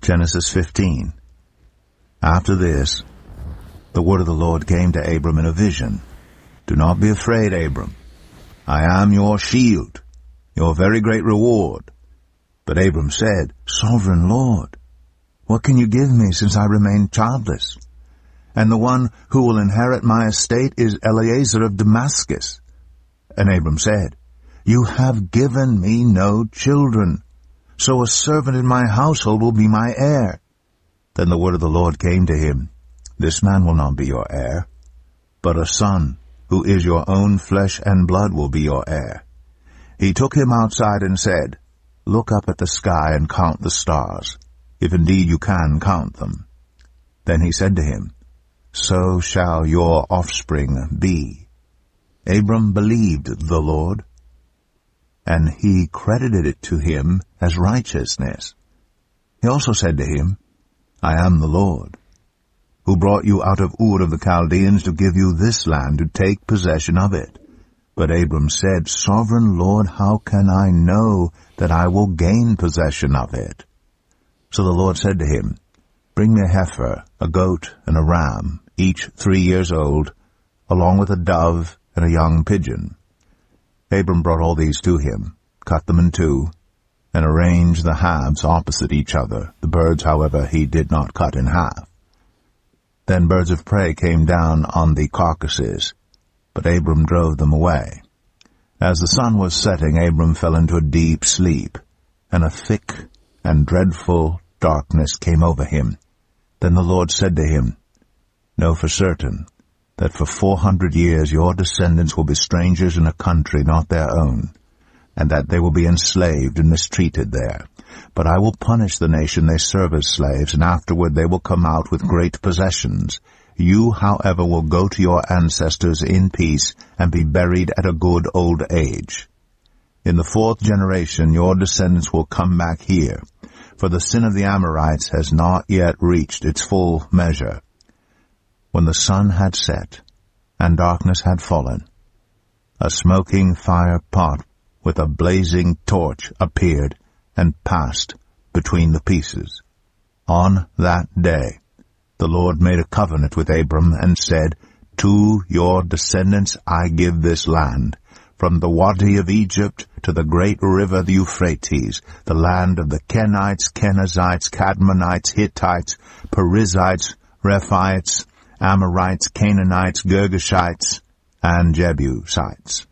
Genesis 15. After this, the word of the Lord came to Abram in a vision. Do not be afraid, Abram. I am your shield, your very great reward. But Abram said, Sovereign Lord, what can you give me since I remain childless? And the one who will inherit my estate is Eliezer of Damascus. And Abram said, You have given me no children, so a servant in my household will be my heir. Then the word of the Lord came to him, This man will not be your heir, but a son, who is your own flesh and blood, will be your heir. He took him outside and said, Look up at the sky and count the stars, if indeed you can count them. Then he said to him, So shall your offspring be. Abram believed the Lord, and he credited it to him as righteousness. He also said to him, I am the Lord, who brought you out of Ur of the Chaldeans to give you this land to take possession of it. But Abram said, Sovereign Lord, how can I know that I will gain possession of it? So the Lord said to him, Bring me a heifer, a goat, and a ram, each 3 years old, along with a dove and a young pigeon. Abram brought all these to him, cut them in two, and arranged the halves opposite each other. The birds, however, he did not cut in half. Then birds of prey came down on the carcasses, but Abram drove them away. As the sun was setting, Abram fell into a deep sleep, and a thick and dreadful darkness came over him. Then the Lord said to him, Know for certain that for 400 years your descendants will be strangers in a country not their own, and that they will be enslaved and mistreated there. But I will punish the nation they serve as slaves, and afterward they will come out with great possessions. You, however, will go to your ancestors in peace and be buried at a good old age. In the 4th generation your descendants will come back here, for the sin of the Amorites has not yet reached its full measure. When the sun had set and darkness had fallen, a smoking fire pot with a blazing torch appeared and passed between the pieces. On that day the Lord made a covenant with Abram and said, To your descendants I give this land, from the Wadi of Egypt to the great river the Euphrates, the land of the Kenites, Kenizzites, Cadmonites, Hittites, Perizzites, Rephaites, Amorites, Canaanites, Girgashites, and Jebusites.